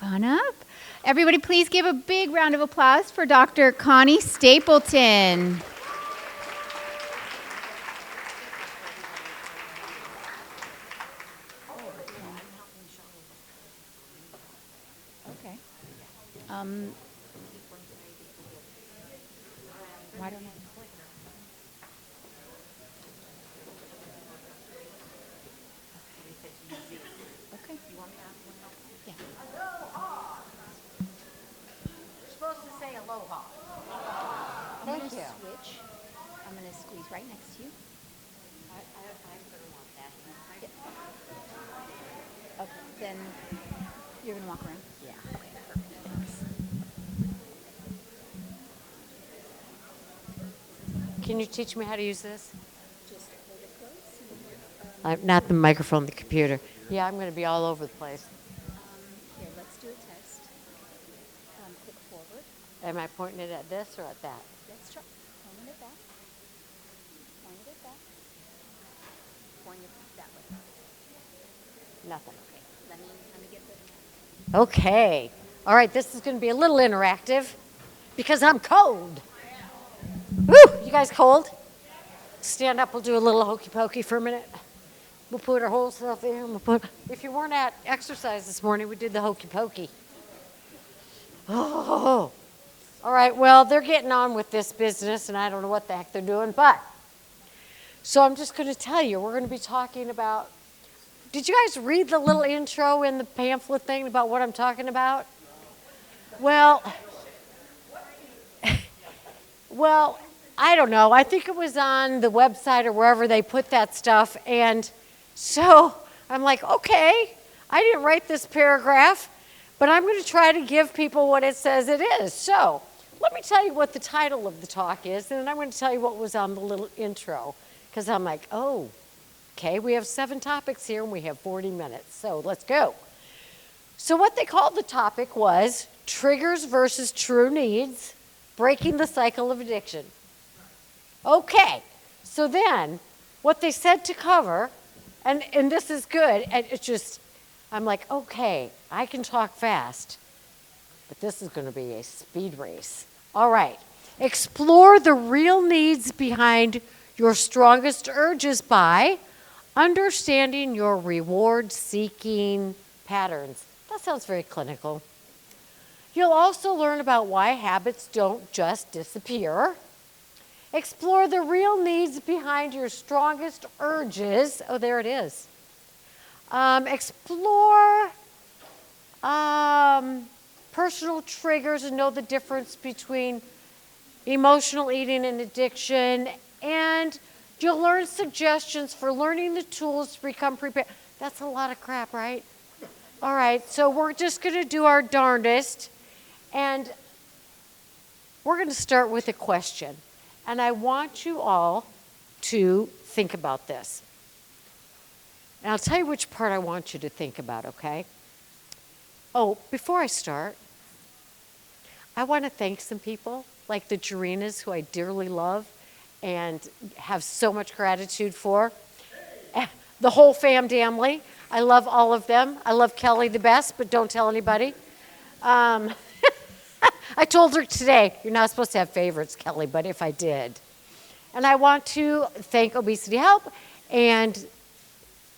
on up. Everybody, please give a big round of applause for Dr. Connie Stapleton. Okay. Why don't I? Okay. You want me to ask one? Yeah. You're supposed to say aloha. I'm going to switch. I'm going to squeeze right next to you. I'm going to want that. Yeah. Okay. Then you're going to walk around? Yeah. Okay, perfect. Thanks. Can you teach me how to use this? Just hold it close. Not the microphone, the computer. Yeah, I'm going to be all over the place. Here, let's do a test. Click forward. Am I pointing it at this or at that? Let's try. Point it back. Point it back. Point it that way. Nothing. Okay. Let me get the. Okay. All right, this is going to be a little interactive because I'm cold. Woo! You guys cold? Stand up. We'll do a little hokey pokey for a minute. We'll put our whole stuff in. If you weren't at exercise this morning, we did the hokey pokey. Oh. All right, well, they're getting on with this business, and I don't know what the heck they're doing, but. So I'm just going to tell you, we're going to be talking about. Did you guys read the little intro in the pamphlet thing about what I'm talking about? Well, I don't know. I think it was on the website or wherever they put that stuff. And so I'm like, okay, I didn't write this paragraph, but I'm going to try to give people what it says it is. So let me tell you what the title of the talk is, and then I'm going to tell you what was on the little intro. Because I'm like, oh, okay, we have 7 topics here, and we have 40 minutes. So let's go. So what they called the topic was triggers versus true needs, breaking the cycle of addiction. Okay, so then what they said to cover, and this is good, and it's just, I'm like, okay, I can talk fast, but this is going to be a speed race. All right, explore the real needs behind your strongest urges by understanding your reward-seeking patterns. That sounds very clinical. You'll also learn about why habits don't just disappear. Explore the real needs behind your strongest urges. Oh, there it is. Explore personal triggers and know the difference between emotional eating and addiction. And you'll learn suggestions for learning the tools to become prepared. That's a lot of crap, right? All right, so we're just going to do our darndest. And we're going to start with a question. And I want you all to think about this. And I'll tell you which part I want you to think about, okay? Oh, before I start, I want to thank some people, like the Jarinas, who I dearly love and have so much gratitude for. The whole family. I love all of them. I love Kelly the best, but don't tell anybody. I told her today, you're not supposed to have favorites, Kelly, but if I did. And I want to thank Obesity Help and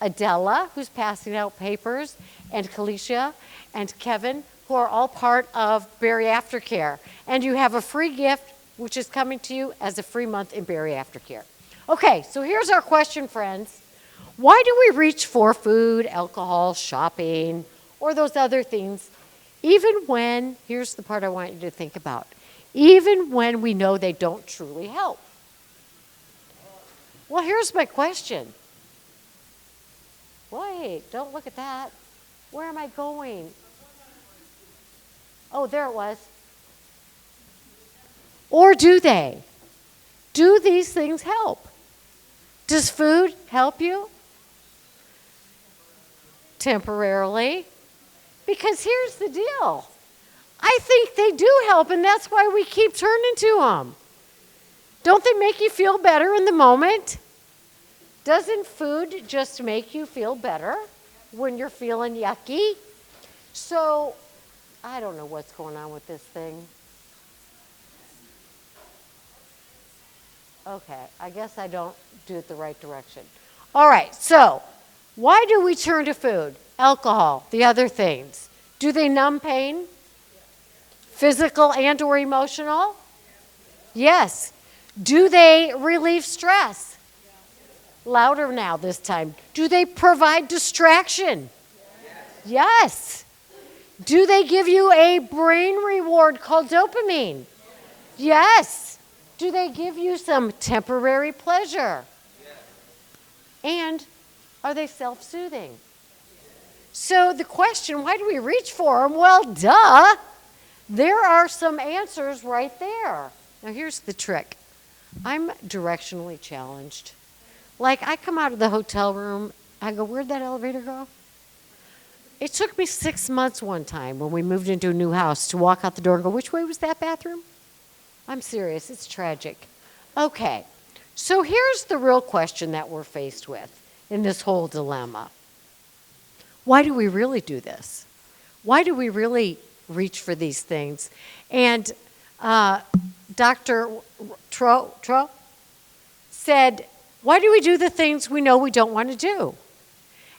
Adela, who's passing out papers, and Kalisha and Kevin, who are all part of Berry Aftercare. And you have a free gift, which is coming to you as a free month in Berry Aftercare. Okay, so here's our question, friends. Why do we reach for food, alcohol, shopping, or those other things, even when, here's the part I want you to think about, even when we know they don't truly help? Well, here's my question. Wait, don't look at that. Where am I going? Oh, there it was. Or do they? Do these things help? Does food help you? Temporarily. Because here's the deal. I think they do help, and that's why we keep turning to them. Don't they make you feel better in the moment? Doesn't food just make you feel better when you're feeling yucky? So I don't know what's going on with this thing. Okay, I guess I don't do it the right direction. All right, so why do we turn to food? Alcohol, the other things. Do they numb pain? Physical and or emotional? Yes. Do they relieve stress? Louder now this time. Do they provide distraction? Yes. Do they give you a brain reward called dopamine? Yes. Do they give you some temporary pleasure? And are they self-soothing? So the question, why do we reach for them? Well, duh. There are some answers right there. Now here's the trick. I'm directionally challenged. Like I come out of the hotel room, I go, where'd that elevator go? It took me 6 months one time when we moved into a new house to walk out the door and go, which way was that bathroom? I'm serious, it's tragic. Okay, so here's the real question that we're faced with in this whole dilemma. Why do we really do this? Why do we really reach for these things? And Dr. Tro said, why do we do the things we know we don't want to do?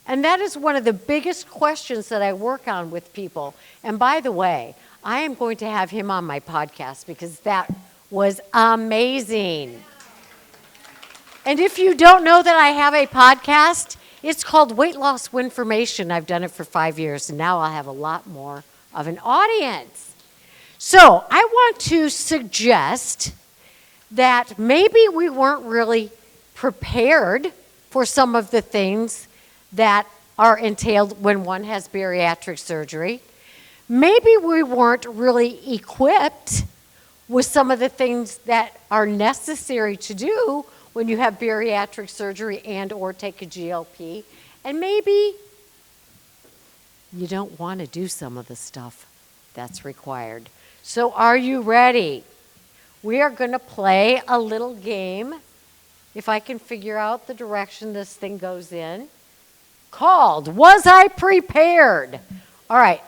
And that is one of the biggest questions that I work on with people. And by the way, I am going to have him on my podcast because that was amazing. And if you don't know that I have a podcast, it's called Weight Loss Winformation. I've done it for 5 years, and now I'll have a lot more of an audience. So I want to suggest that maybe we weren't really prepared for some of the things that are entailed when one has bariatric surgery. Maybe we weren't really equipped with some of the things that are necessary to do when you have bariatric surgery and or take a GLP. And maybe you don't want to do some of the stuff that's required. So are you ready? We are going to play a little game, if I can figure out the direction this thing goes in, called Was I Prepared? All right.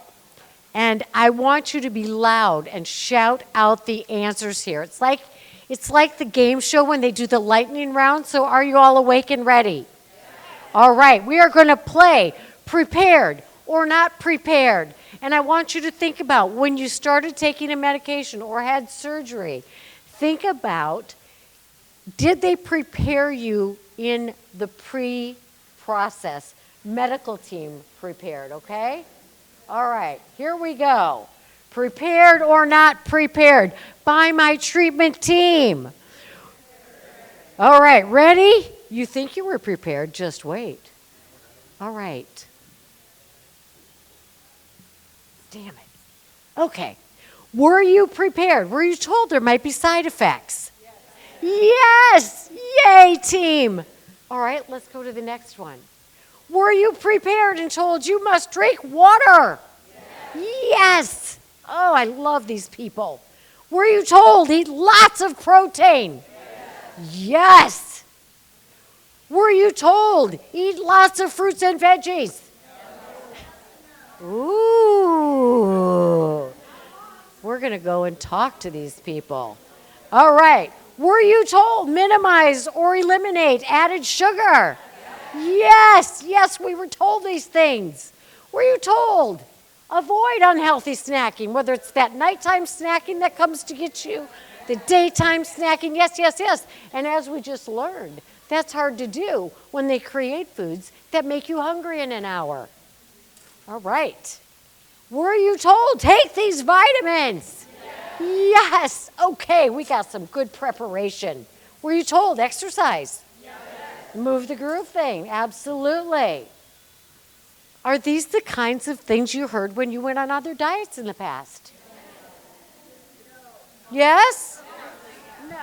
And I want you to be loud and shout out the answers here. It's like the game show when they do the lightning round. So are you all awake and ready? All right. We are going to play prepared or not prepared. And I want you to think about when you started taking a medication or had surgery, think about, did they prepare you in the pre-process? Medical team prepared, okay? All right, here we go. Prepared or not prepared by my treatment team. All right, ready? You think you were prepared, just wait. All right. Damn it. Okay. Were you prepared? Were you told there might be side effects? Yes! Yay, team! All right, let's go to the next one. Were you prepared and told you must drink water? Yes! Oh, I love these people. Were you told eat lots of protein? Yes! Were you told eat lots of fruits and veggies? Ooh. We're going to go and talk to these people. All right. Were you told minimize or eliminate added sugar? Yes. Yes, we were told these things. Were you told avoid unhealthy snacking, whether it's that nighttime snacking that comes to get you, the daytime snacking? Yes, yes, yes. And as we just learned, that's hard to do when they create foods that make you hungry in an hour. All right. Were you told take these vitamins? Yes. Okay, we got some good preparation. Were you told exercise? Yes. Move the groove thing? Absolutely. Are these the kinds of things you heard when you went on other diets in the past? Yes? No.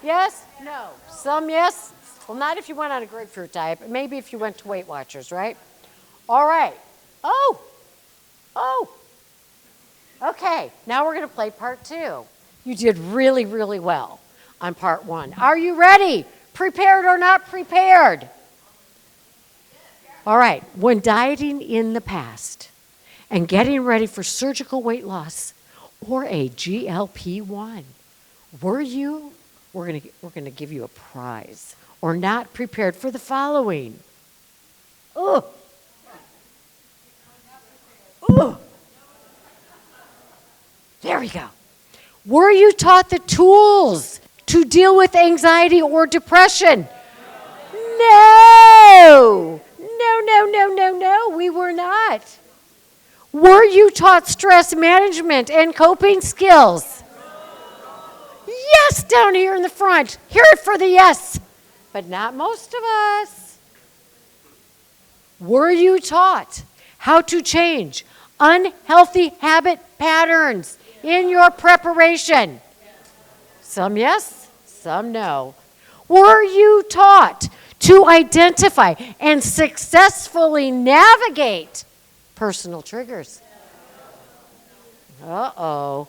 Yes? No. Some yes? Well, not if you went on a grapefruit diet, but maybe if you went to Weight Watchers, right? All right. Oh. Okay, now we're going to play part 2. You did really, really well on part 1. Are you ready? Prepared or not prepared? All right, when dieting in the past, and getting ready for surgical weight loss or a GLP-1. We're going to give you a prize, or not prepared for the following. Ugh. Ugh. There we go. Were you taught the tools to deal with anxiety or depression? No. No, we were not. Were you taught stress management and coping skills? Yes, down here in the front. Hear it for the yes. But not most of us. Were you taught how to change unhealthy habit patterns in your preparation? Some yes, some no. Were you taught to identify and successfully navigate personal triggers? Uh-oh.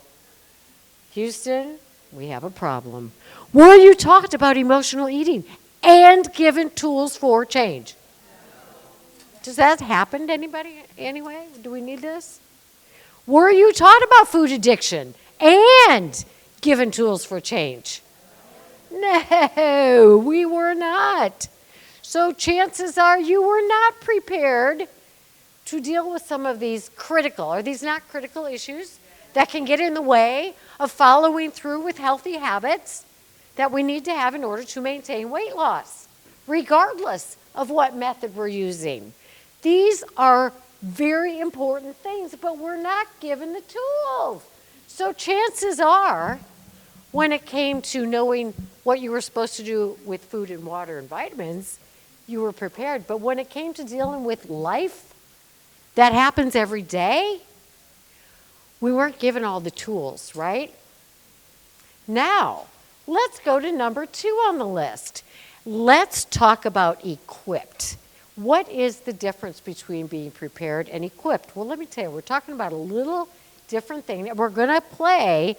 Houston, we have a problem. Were you taught about emotional eating and given tools for change? Does that happen to anybody anyway? Do we need this? Were you taught about food addiction and given tools for change? No, we were not. So chances are you were not prepared to deal with some of these critical, are these not critical issues that can get in the way of following through with healthy habits that we need to have in order to maintain weight loss, regardless of what method we're using. These are very important things, but we're not given the tools. So chances are, when it came to knowing what you were supposed to do with food and water and vitamins, you were prepared. But when it came to dealing with life that happens every day, we weren't given all the tools, right? Now, let's go to number 2 on the list. Let's talk about equipped. What is the difference between being prepared and equipped? Well, let me tell you, we're talking about a little different thing. We're going to play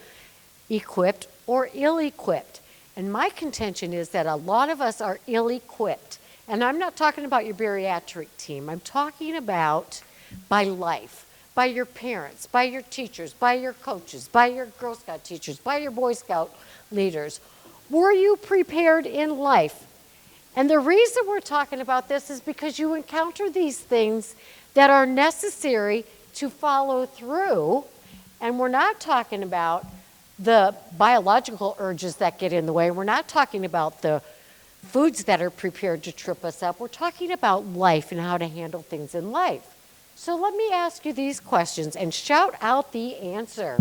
equipped or ill-equipped. And my contention is that a lot of us are ill-equipped. And I'm not talking about your bariatric team. I'm talking about by life, by your parents, by your teachers, by your coaches, by your Girl Scout teachers, by your Boy Scout leaders. Were you prepared in life? And the reason we're talking about this is because you encounter these things that are necessary to follow through. And we're not talking about the biological urges that get in the way. We're not talking about the foods that are prepared to trip us up. We're talking about life and how to handle things in life. So let me ask you these questions and shout out the answer.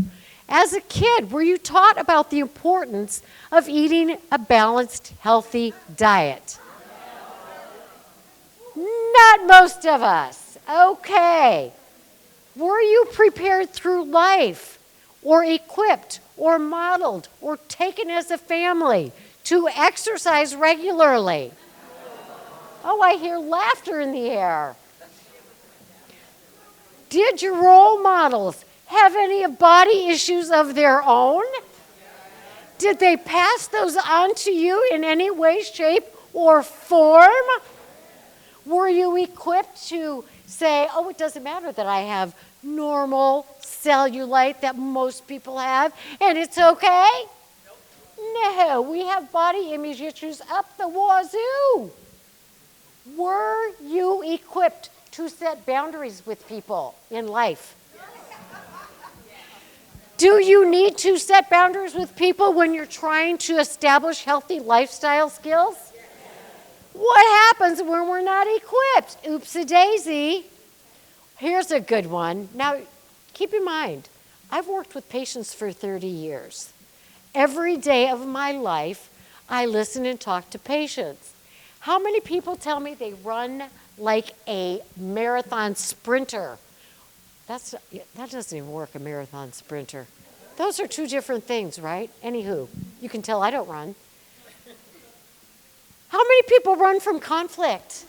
As a kid, were you taught about the importance of eating a balanced, healthy diet? Not most of us. Okay. Were you prepared through life, or equipped, or modeled, or taken as a family to exercise regularly? Oh, I hear laughter in the air. Did your role models have any body issues of their own? Did they pass those on to you in any way, shape, or form? Were you equipped to say, oh, it doesn't matter that I have normal cellulite that most people have, and it's okay? No, we have body image issues up the wazoo. Were you equipped to set boundaries with people in life? Do you need to set boundaries with people when you're trying to establish healthy lifestyle skills? What happens when we're not equipped? Oops-a-daisy. Here's a good one. Now, keep in mind, I've worked with patients for 30 years. Every day of my life, I listen and talk to patients. How many people tell me they run like a marathon sprinter? That doesn't even work, a marathon sprinter. Those are two different things, right? Anywho, you can tell I don't run. How many people run from conflict?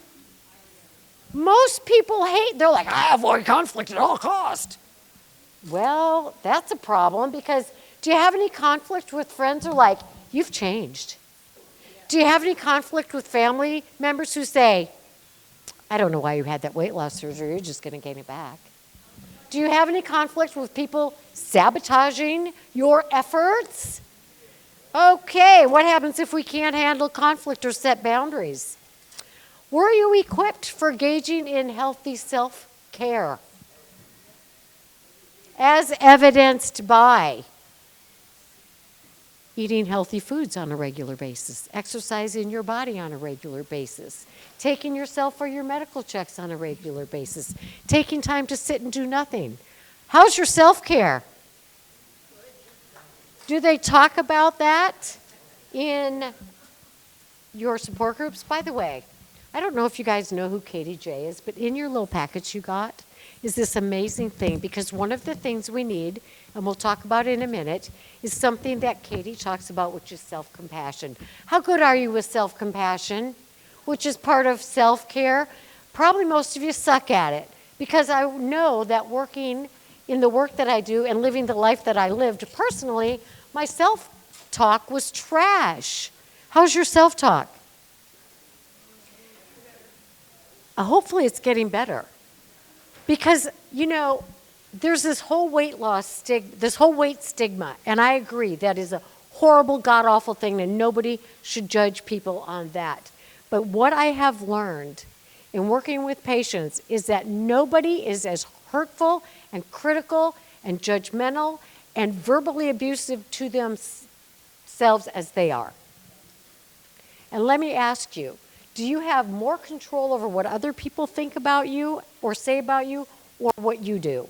Most people they're like, I avoid conflict at all costs. Well, that's a problem, because do you have any conflict with friends who are like, you've changed? Do you have any conflict with family members who say, I don't know why you had that weight loss surgery, you're just going to gain it back? Do you have any conflict with people sabotaging your efforts? Okay, what happens if we can't handle conflict or set boundaries? Were you equipped for engaging in healthy self-care? As evidenced by eating healthy foods on a regular basis, exercising your body on a regular basis, taking yourself for your medical checks on a regular basis, taking time to sit and do nothing. How's your self-care? Do they talk about that in your support groups? By the way, I don't know if you guys know who Katie J is, but in your little package you got is this amazing thing, because one of the things we need, and we'll talk about in a minute, is something that Katie talks about, which is self-compassion. How good are you with self-compassion, which is part of self-care? Probably most of you suck at it, because I know that working in the work that I do and living the life that I lived personally, my self-talk was trash. How's your self-talk? Hopefully it's getting better. Because, you know, there's this whole weight stigma, and I agree that is a horrible, god-awful thing, and nobody should judge people on that. But what I have learned in working with patients is that nobody is as hurtful and critical and judgmental and verbally abusive to themselves as they are. And let me ask you, do you have more control over what other people think about you or say about you, or what you do?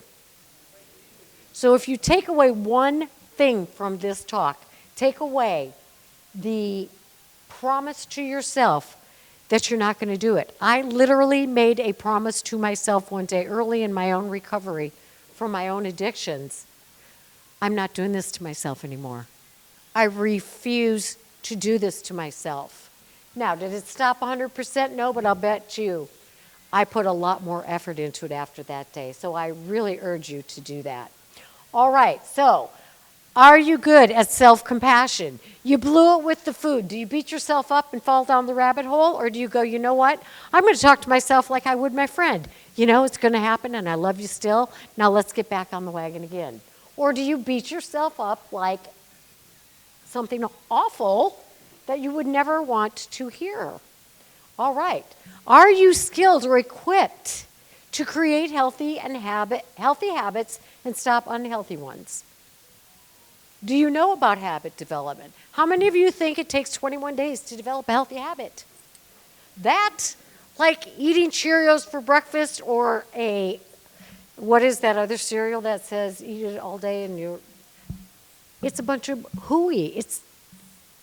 So if you take away one thing from this talk, take away the promise to yourself that you're not going to do it. I literally made a promise to myself one day early in my own recovery from my own addictions. I'm not doing this to myself anymore. I refuse to do this to myself. Now, did it stop 100%? No, but I'll bet you I put a lot more effort into it after that day. So I really urge you to do that. All right, so are you good at self-compassion? You blew it with the food. Do you beat yourself up and fall down the rabbit hole? Or do you go, you know what? I'm going to talk to myself like I would my friend. You know, it's going to happen and I love you still. Now let's get back on the wagon again. Or do you beat yourself up like something awful that you would never want to hear? All right. Are you skilled or equipped to create healthy habits and stop unhealthy ones? Do you know about habit development? How many of you think it takes 21 days to develop a healthy habit? That, like eating Cheerios for breakfast, or what is that other cereal that says eat it all day and it's a bunch of hooey.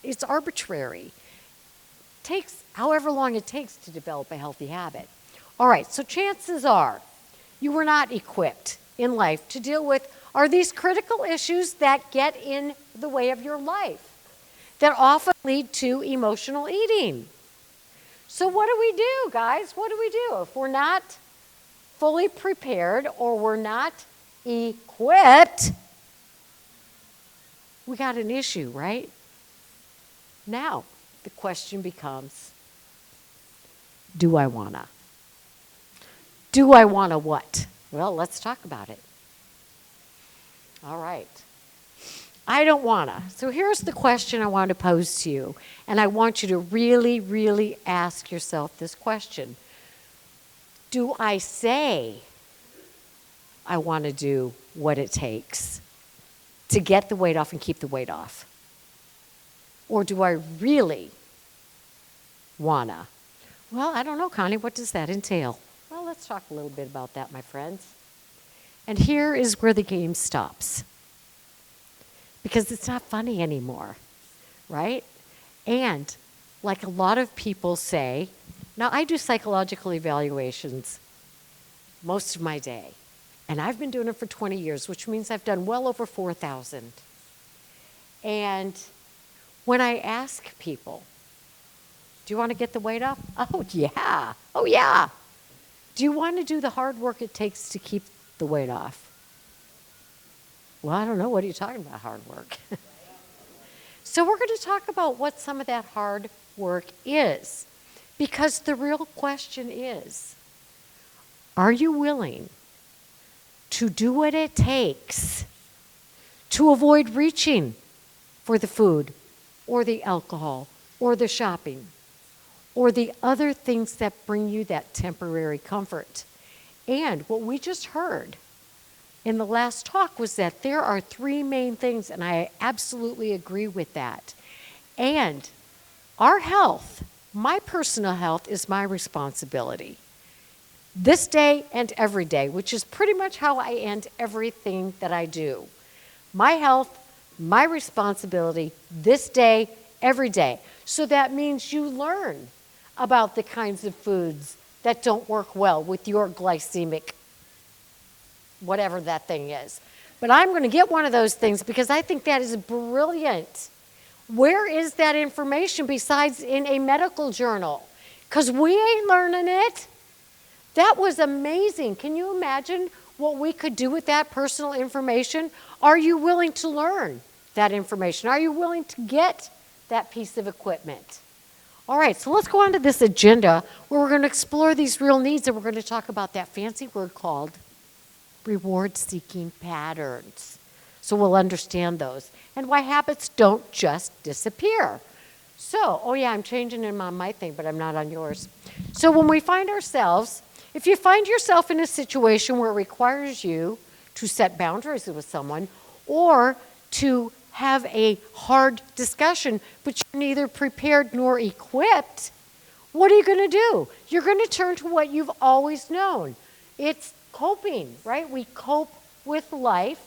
It's arbitrary. Takes however long it takes to develop a healthy habit. All right, so chances are you were not equipped in life to deal with are these critical issues that get in the way of your life, that often lead to emotional eating. So what do we do, guys? What do we do if we're not fully prepared or we're not equipped? We got an issue, right? Now, the question becomes, do I wanna? Do I wanna what? Well, let's talk about it. All right. I don't wanna. So here's the question I want to pose to you, and I want you to really, really ask yourself this question. Do I say I want to do what it takes to get the weight off and keep the weight off? Or do I really wanna? Well, I don't know, Connie, what does that entail? Well, let's talk a little bit about that, my friends. And here is where the game stops. Because it's not funny anymore, right? And like a lot of people say, now I do psychological evaluations most of my day. And I've been doing it for 20 years, which means I've done well over 4,000. And when I ask people, do you want to get the weight off? Oh, yeah. Oh, yeah. Do you want to do the hard work it takes to keep the weight off? Well, I don't know. What are you talking about, hard work? So we're going to talk about what some of that hard work is. Because the real question is, are you willing to do what it takes to avoid reaching for the food or the alcohol or the shopping or the other things that bring you that temporary comfort. And what we just heard in the last talk was that there are three main things, and I absolutely agree with that. And our health, my personal health, is my responsibility. This day and every day, which is pretty much how I end everything that I do. My health, my responsibility, this day, every day. So that means you learn about the kinds of foods that don't work well with your glycemic, whatever that thing is. But I'm going to get one of those things because I think that is brilliant. Where is that information besides in a medical journal? Because we ain't learning it. That was amazing. Can you imagine what we could do with that personal information? Are you willing to learn that information? Are you willing to get that piece of equipment? All right, so let's go on to this agenda where we're going to explore these real needs, and we're going to talk about that fancy word called reward-seeking patterns. So we'll understand those and why habits don't just disappear. So, oh yeah, I'm changing them on my thing, but I'm not on yours. So when we find ourselves, if you find yourself in a situation where it requires you to set boundaries with someone or to have a hard discussion, but you're neither prepared nor equipped, what are you going to do? You're going to turn to what you've always known. It's coping, right? We cope with life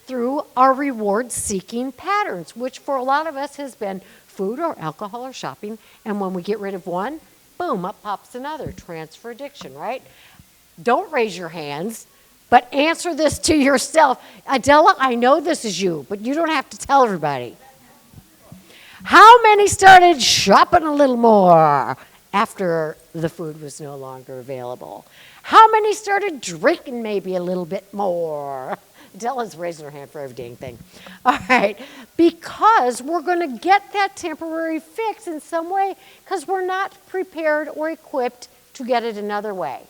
through our reward-seeking patterns, which for a lot of us has been food or alcohol or shopping, and when we get rid of one, boom, up pops another, transfer addiction, right? Don't raise your hands, but answer this to yourself. Adela, I know this is you, but you don't have to tell everybody. How many started shopping a little more after the food was no longer available? How many started drinking maybe a little bit more? Adela's raising her hand for every dang thing. All right, because we're going to get that temporary fix in some way because we're not prepared or equipped to get it another way.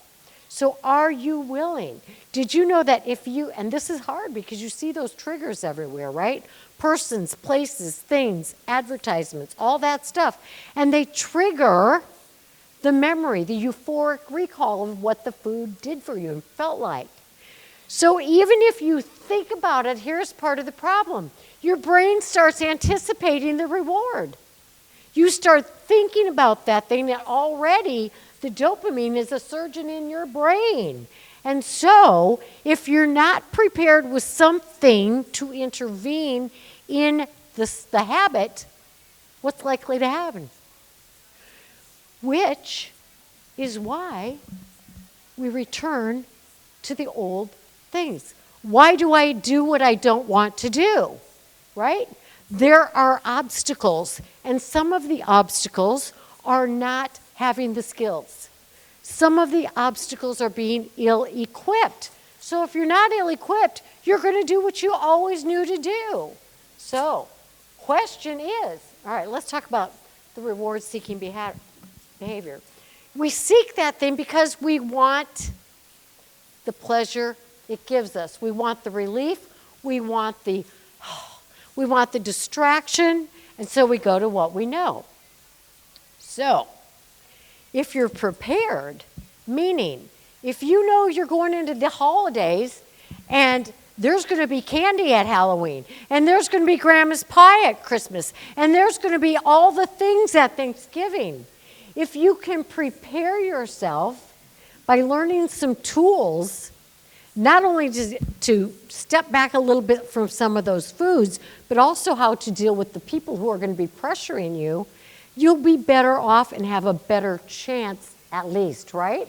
So are you willing? Did you know that if you, and this is hard because you see those triggers everywhere, right? Persons, places, things, advertisements, all that stuff. And they trigger the memory, the euphoric recall of what the food did for you and felt like. So even if you think about it, here's part of the problem. Your brain starts anticipating the reward. You start thinking about that thing that already the dopamine is a surgeon in your brain. And so if you're not prepared with something to intervene in the habit, what's likely to happen? Which is why we return to the old things. Why do I do what I don't want to do? Right? There are obstacles, and some of the obstacles are not having the skills. Some of the obstacles are being ill-equipped. So if you're not ill-equipped, you're going to do what you always knew to do. So, question is, all right, let's talk about the reward-seeking behavior. We seek that thing because we want the pleasure it gives us. We want the relief. We want the distraction. And so we go to what we know. So, if you're prepared, meaning if you know you're going into the holidays and there's going to be candy at Halloween, and there's going to be grandma's pie at Christmas, and there's going to be all the things at Thanksgiving, if you can prepare yourself by learning some tools, not only to step back a little bit from some of those foods, but also how to deal with the people who are going to be pressuring you, you'll be better off and have a better chance at least, right?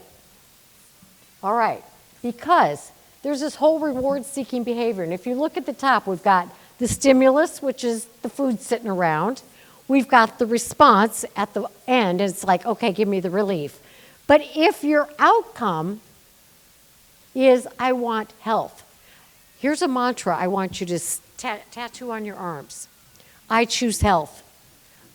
All right, because there's this whole reward-seeking behavior. And if you look at the top, we've got the stimulus, which is the food sitting around. We've got the response at the end. It's like, okay, give me the relief. But if your outcome is, I want health. Here's a mantra I want you to tattoo on your arms. I choose health.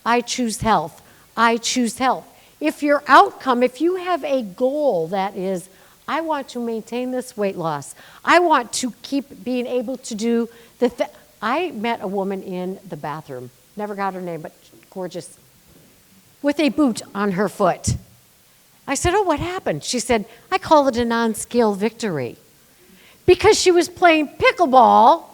I choose health. I choose health. If your outcome, if you have a goal that is, I want to maintain this weight loss. I want to keep being able to do I met a woman in the bathroom, never got her name, but gorgeous, with a boot on her foot. I said, oh, what happened? She said, I call it a non-scale victory. Because she was playing pickleball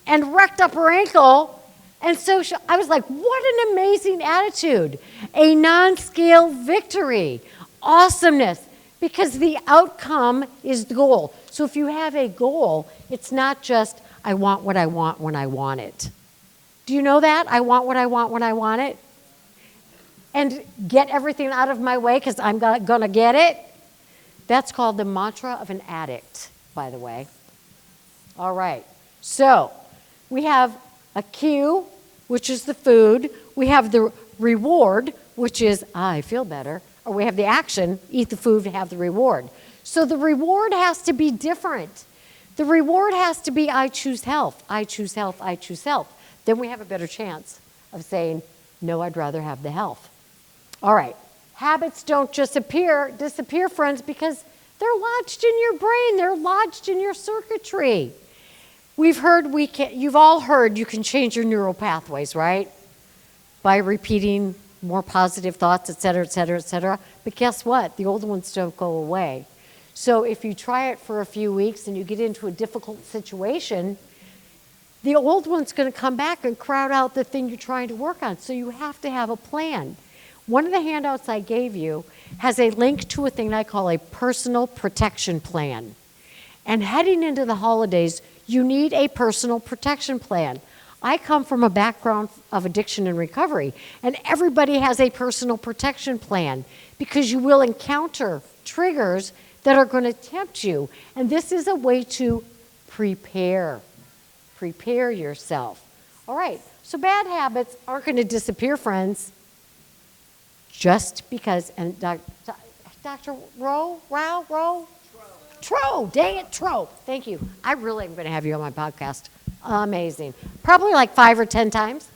and wrecked up her ankle. And so I was like, what an amazing attitude. A non-scale victory. Awesomeness. Because the outcome is the goal. So if you have a goal, it's not just, I want what I want when I want it. Do you know that? I want what I want when I want it. And get everything out of my way because I'm going to get it. That's called the mantra of an addict, by the way. All right. So we have a cue, which is the food. We have the reward, which is, I feel better. Or we have the action, eat the food, have the reward. So the reward has to be different. The reward has to be, I choose health. I choose health. I choose health. Then we have a better chance of saying, no, I'd rather have the health. All right. Habits don't just disappear, friends, because they're lodged in your brain. They're lodged in your circuitry. You've all heard you can change your neural pathways, right? By repeating more positive thoughts, et cetera, et cetera, et cetera. But guess what? The old ones don't go away. So if you try it for a few weeks and you get into a difficult situation, the old one's going to come back and crowd out the thing you're trying to work on. So you have to have a plan. One of the handouts I gave you has a link to a thing I call a personal protection plan. And heading into the holidays, you need a personal protection plan. I come from a background of addiction and recovery, and everybody has a personal protection plan because you will encounter triggers that are going to tempt you. And this is a way to prepare yourself. All right, so bad habits aren't going to disappear, friends. Just because, and Dr. Tro, dang it, Tro, thank you. I really am going to have you on my podcast. Amazing. Probably like 5 or 10 times.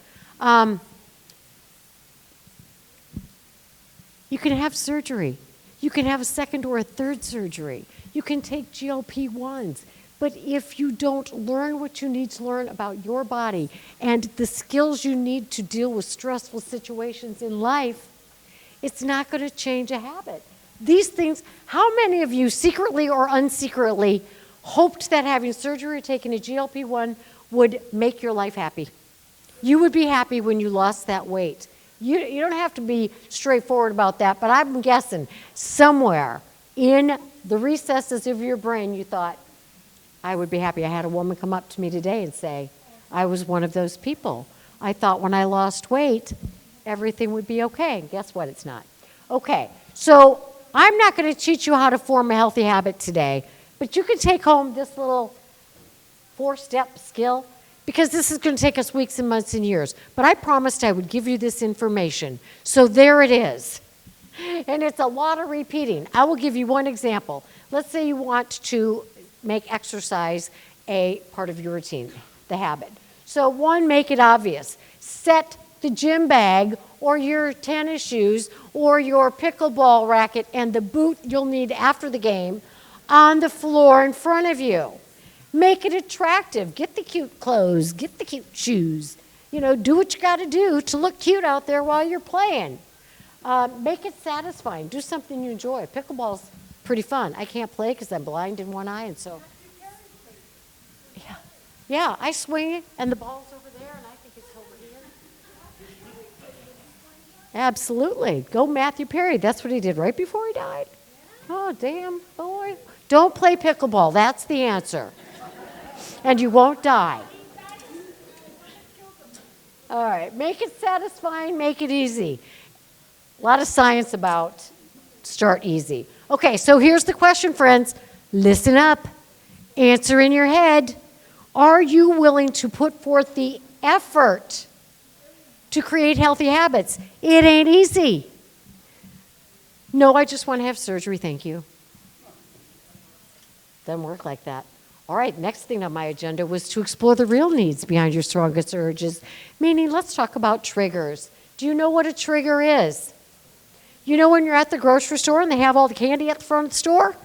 You can have surgery. You can have a second or a third surgery. You can take GLP-1s. But if you don't learn what you need to learn about your body and the skills you need to deal with stressful situations in life, it's not going to change a habit. These things, how many of you secretly or unsecretly hoped that having surgery or taking a GLP-1 would make your life happy? You would be happy when you lost that weight. You don't have to be straightforward about that, but I'm guessing somewhere in the recesses of your brain you thought, I would be happy. I had a woman come up to me today and say, I was one of those people. I thought when I lost weight, everything would be okay. And guess what? It's not. Okay, so I'm not going to teach you how to form a healthy habit today, but you can take home this little 4-step skill because this is going to take us weeks and months and years. But I promised I would give you this information. So there it is. And it's a lot of repeating. I will give you one example. Let's say you want to make exercise a part of your routine, the habit. So one, make it obvious. Set the gym bag or your tennis shoes or your pickleball racket and the boot you'll need after the game on the floor in front of you. Make it attractive. Get the cute clothes. Get the cute shoes. Do what you got to do to look cute out there while you're playing. Make it satisfying. Do something you enjoy. Pickleball's pretty fun. I can't play because I'm blind in one eye, and so yeah, I swing it, and the ball's over there, and I think it's over here. Absolutely. Go Matthew Perry. That's what he did right before he died. Oh, damn, boy. Don't play pickleball. That's the answer. And you won't die. All right. Make it satisfying. Make it easy. A lot of science about start easy. Okay, so here's the question, friends. Listen up. Answer in your head. Are you willing to put forth the effort to create healthy habits? It ain't easy. No, I just want to have surgery, thank you. Doesn't work like that. All right, next thing on my agenda was to explore the real needs behind your strongest urges, meaning let's talk about triggers. Do you know what a trigger is? You know when you're at the grocery store and they have all the candy at the front of the store?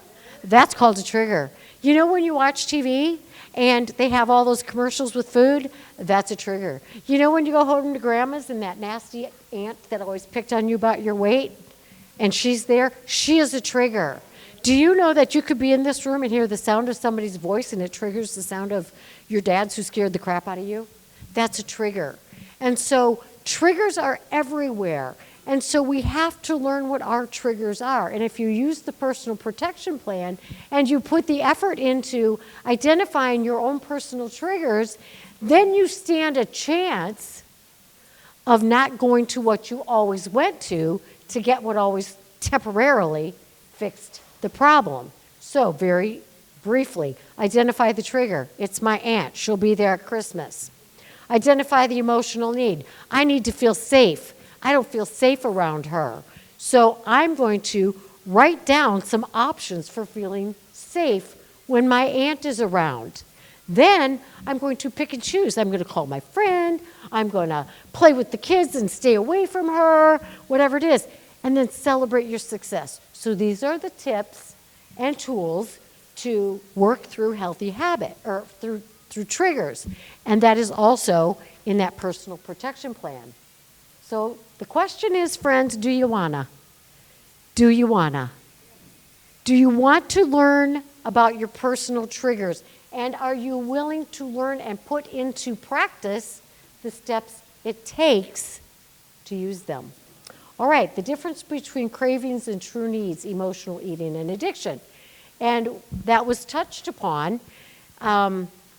That's called a trigger. You know when you watch TV and they have all those commercials with food? That's a trigger. You know when you go home to grandma's and that nasty aunt that always picked on you about your weight and she's there? She is a trigger. Do you know that you could be in this room and hear the sound of somebody's voice and it triggers the sound of your dad's who scared the crap out of you? That's a trigger. And so triggers are everywhere. And so we have to learn what our triggers are. And if you use the personal protection plan and you put the effort into identifying your own personal triggers, then you stand a chance of not going to what you always went to get what always temporarily fixed the problem. So very briefly, identify the trigger. It's my aunt. She'll be there at Christmas. Identify the emotional need. I need to feel safe. I don't feel safe around her. So I'm going to write down some options for feeling safe when my aunt is around. Then I'm going to pick and choose. I'm going to call my friend. I'm going to play with the kids and stay away from her, whatever it is. And then celebrate your success. So these are the tips and tools to work through healthy habit or through triggers. And that is also in that personal protection plan. So the question is, friends, do you wanna? Do you wanna? Do you want to learn about your personal triggers? And are you willing to learn and put into practice the steps it takes to use them? All right, the difference between cravings and true needs, emotional eating and addiction. And that was touched upon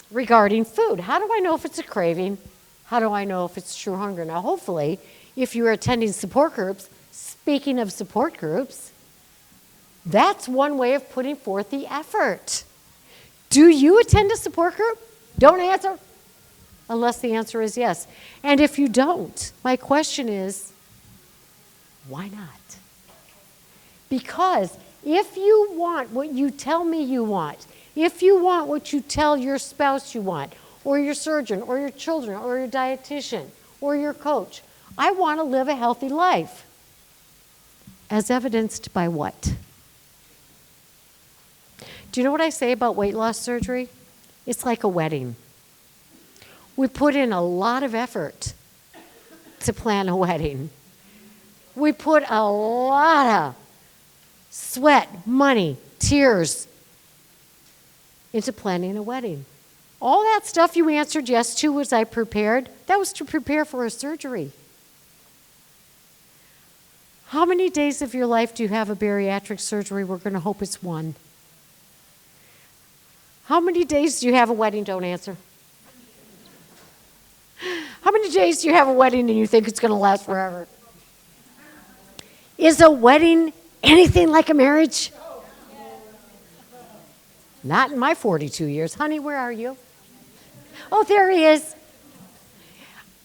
regarding food. How do I know if it's a craving? How do I know if it's true hunger? Now, hopefully, if you're attending support groups, speaking of support groups, that's one way of putting forth the effort. Do you attend a support group? Don't answer unless the answer is yes. And if you don't, my question is, why not? Because if you want what you tell me you want, if you want what you tell your spouse you want, or your surgeon, or your children, or your dietitian, or your coach, I want to live a healthy life. As evidenced by what? Do you know what I say about weight loss surgery? It's like a wedding. We put in a lot of effort to plan a wedding. We put a lot of sweat, money, tears into planning a wedding. All that stuff you answered yes to, was I prepared? That was to prepare for a surgery. How many days of your life do you have a bariatric surgery? We're going to hope it's one. How many days do you have a wedding? Don't answer. How many days do you have a wedding and you think it's going to last forever? Is a wedding anything like a marriage? Not in my 42 years. Honey, where are you? Oh, there he is.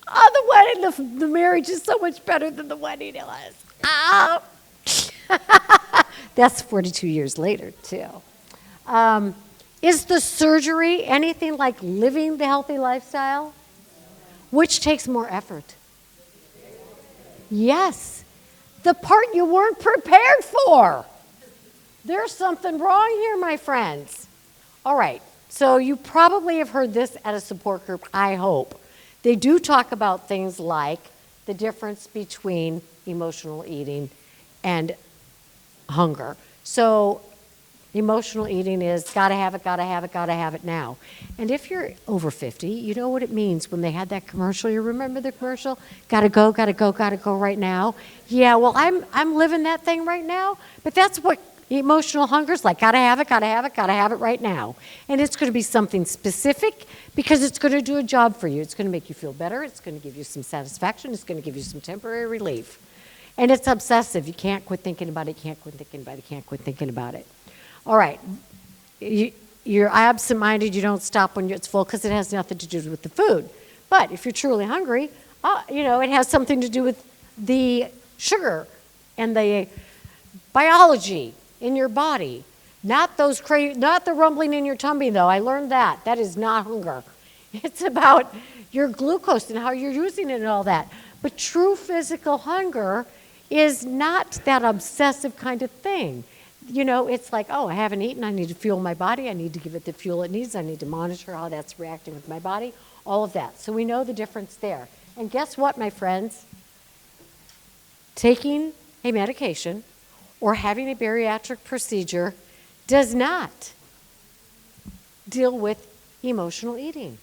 Oh, the wedding, the marriage is so much better than the wedding it was. Oh. That's 42 years later, too. Is the surgery anything like living the healthy lifestyle? Which takes more effort? Yes. The part you weren't prepared for. There's something wrong here, my friends. All right, so you probably have heard this at a support group, I hope. They do talk about things like the difference between emotional eating and hunger. So emotional eating is gotta have it, gotta have it, gotta have it now. And if you're over 50, you know what it means when they had that commercial. You remember the commercial? Gotta go, gotta go, gotta go right now. Yeah, well, I'm living that thing right now, but that's what emotional hunger is like. Gotta have it, gotta have it, gotta have it right now. And it's going to be something specific because it's going to do a job for you. It's going to make you feel better. It's going to give you some satisfaction. It's going to give you some temporary relief. And it's obsessive. You can't quit thinking about it, can't quit thinking about it, can't quit thinking about it. All right. You're absent-minded. You don't stop when it's full because it has nothing to do with the food. But if you're truly hungry, it has something to do with the sugar and the biology in your body. Not the rumbling in your tummy, though. I learned that. That is not hunger. It's about your glucose and how you're using it and all that. But true physical hunger is not that obsessive kind of thing. it's like, oh, I haven't eaten. I need to fuel my body. I need to give it the fuel it needs. I need to monitor how that's reacting with my body, all of that. So we know the difference there. And guess what, my friends? Taking a medication or having a bariatric procedure does not deal with emotional eating.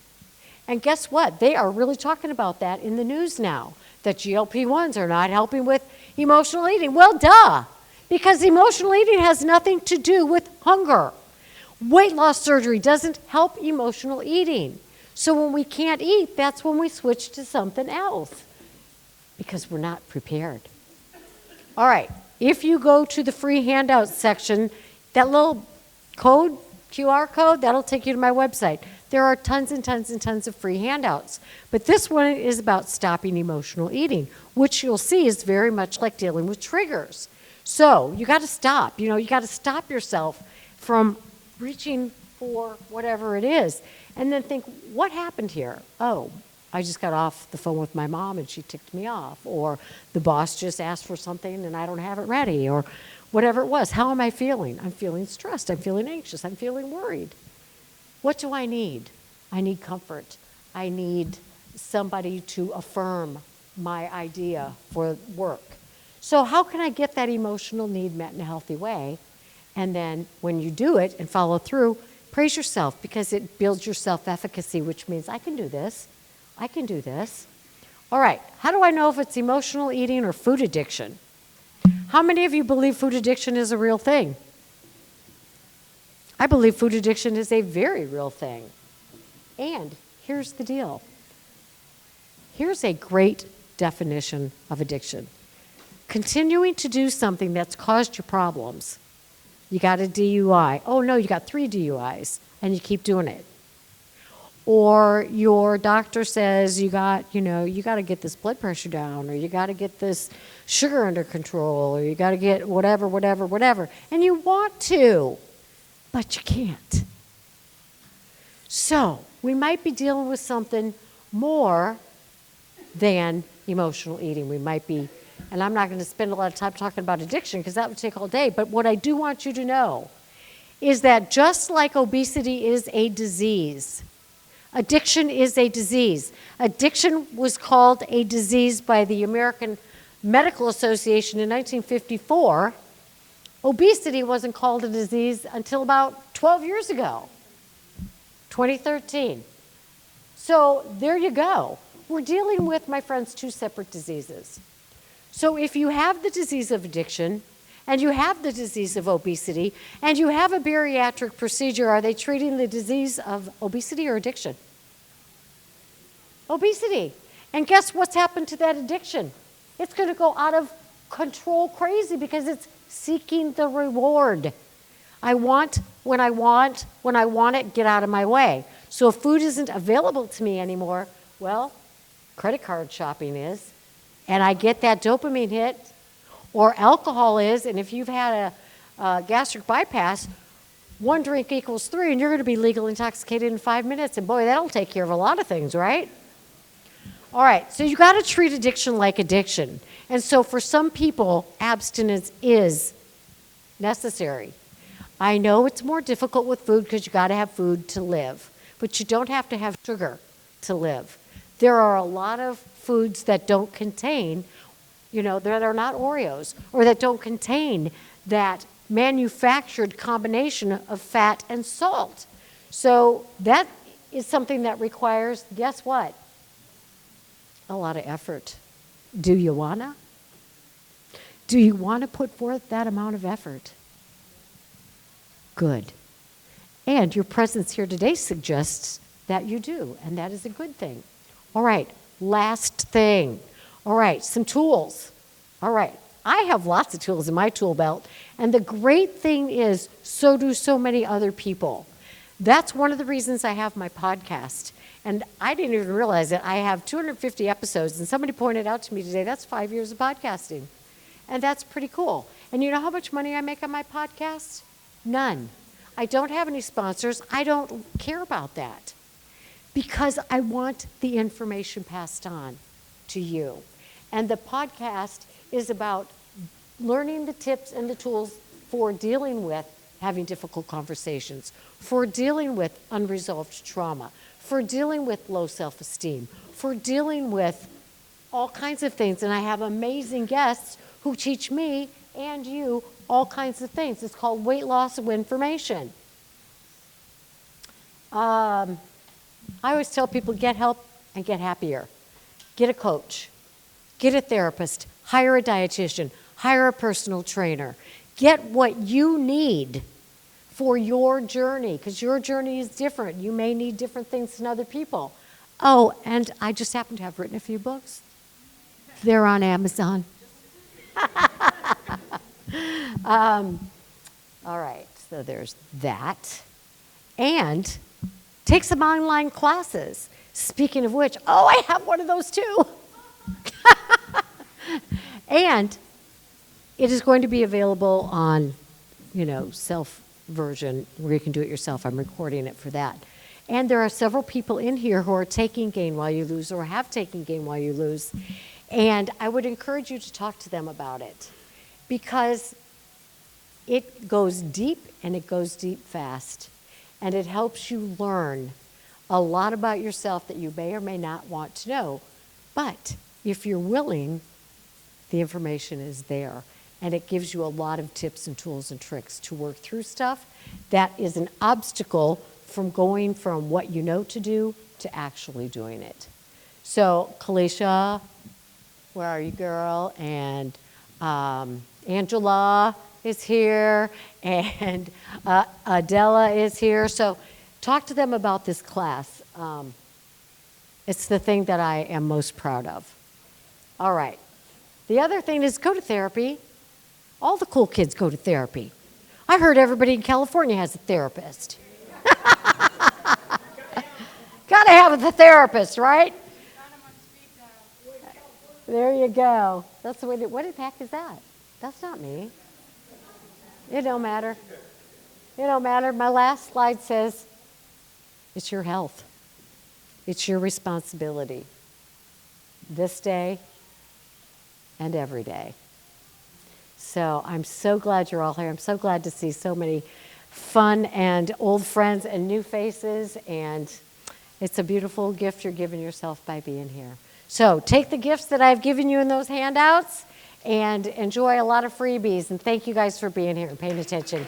And guess what? They are really talking about that in the news now, that GLP-1s are not helping with emotional eating. Well, duh, because emotional eating has nothing to do with hunger. Weight loss surgery doesn't help emotional eating. So when we can't eat, that's when we switch to something else, because we're not prepared. All right, if you go to the free handouts section, that little code, QR code, that'll take you to my website. There are tons and tons and tons of free handouts. But this one is about stopping emotional eating, which you'll see is very much like dealing with triggers. So you got to stop. You got to stop yourself from reaching for whatever it is. And then think, what happened here? Oh, I just got off the phone with my mom and she ticked me off. Or the boss just asked for something and I don't have it ready. Or whatever it was. How am I feeling? I'm feeling stressed. I'm feeling anxious. I'm feeling worried. What do I need? I need comfort. I need somebody to affirm my idea for work. So how can I get that emotional need met in a healthy way? And then when you do it and follow through, praise yourself, because it builds your self-efficacy, which means I can do this. I can do this. All right, how do I know if it's emotional eating or food addiction? How many of you believe food addiction is a real thing? I believe food addiction is a very real thing. And here's the deal. Here's a great definition of addiction. Continuing to do something that's caused you problems. You got a DUI. Oh no, you got 3 DUIs, and you keep doing it. Or your doctor says you got to get this blood pressure down, or you got to get this sugar under control, or you got to get whatever. And you want to, but you can't. So we might be dealing with something more than emotional eating. We might be, and I'm not going to spend a lot of time talking about addiction because that would take all day, but what I do want you to know is that just like obesity is a disease, addiction is a disease. Addiction was called a disease by the American Medical Association in 1954. Obesity wasn't called a disease until about 12 years ago, 2013. So there you go. We're dealing with, my friends, 2 separate diseases. So if you have the disease of addiction, and you have the disease of obesity, and you have a bariatric procedure, are they treating the disease of obesity or addiction? Obesity. And guess what's happened to that addiction? It's going to go out of control crazy because it's seeking the reward. I want, when I want it, get out of my way. So if food isn't available to me anymore, well, credit card shopping is, and I get that dopamine hit, or alcohol is, and if you've had a gastric bypass, 1 drink equals 3, and you're going to be legally intoxicated in 5 minutes, and boy, that'll take care of a lot of things, right? All right, so you got to treat addiction like addiction. And so for some people, abstinence is necessary. I know it's more difficult with food because you got to have food to live, but you don't have to have sugar to live. There are a lot of foods that don't contain, they're not Oreos, or that don't contain that manufactured combination of fat and salt. So that is something that requires, guess what? A lot of effort. Do you wanna? Do you want to put forth that amount of effort? Good. And your presence here today suggests that you do, and that is a good thing. All right, last thing. All right, some tools. All right, I have lots of tools in my tool belt, and the great thing is, so do so many other people. That's one of the reasons I have my podcast. And I didn't even realize it. I have 250 episodes, and somebody pointed out to me today, that's 5 years of podcasting. And that's pretty cool. And you know how much money I make on my podcast? None. I don't have any sponsors. I don't care about that because I want the information passed on to you. And the podcast is about learning the tips and the tools for dealing with having difficult conversations, for dealing with unresolved trauma, for dealing with low self-esteem, for dealing with all kinds of things. And I have amazing guests who teach me and you all kinds of things. It's called Weight Loss of Information. I always tell people, get help and get happier. Get a coach, get a therapist, hire a dietitian, hire a personal trainer. Get what you need for your journey, because your journey is different. You may need different things than other people. Oh, and I just happen to have written a few books. They're on Amazon. All right, so there's that. And take some online classes. Speaking of which, oh, I have one of those too. And it is going to be available on, self version where you can do it yourself. I'm recording it for that. And there are several people in here who are taking Gain While You Lose or have taken Gain While You Lose. And I would encourage you to talk to them about it because it goes deep and it goes deep fast. And it helps you learn a lot about yourself that you may or may not want to know. But if you're willing, the information is there. And it gives you a lot of tips and tools and tricks to work through stuff that is an obstacle from going from what you know to do to actually doing it. So, Kalisha, where are you, girl? And Angela is here, and Adela is here. So, talk to them about this class. It's the thing that I am most proud of. All right. The other thing is go to therapy. All the cool kids go to therapy. I heard everybody in California has a therapist. Gotta have a therapist, right? There you go. That's the way. What the heck is that? That's not me. It don't matter. It don't matter. My last slide says, it's your health. It's your responsibility. This day and every day. So I'm so glad you're all here. I'm so glad to see so many fun and old friends and new faces. And it's a beautiful gift you're giving yourself by being here. So take the gifts that I've given you in those handouts and enjoy a lot of freebies. And thank you guys for being here and paying attention.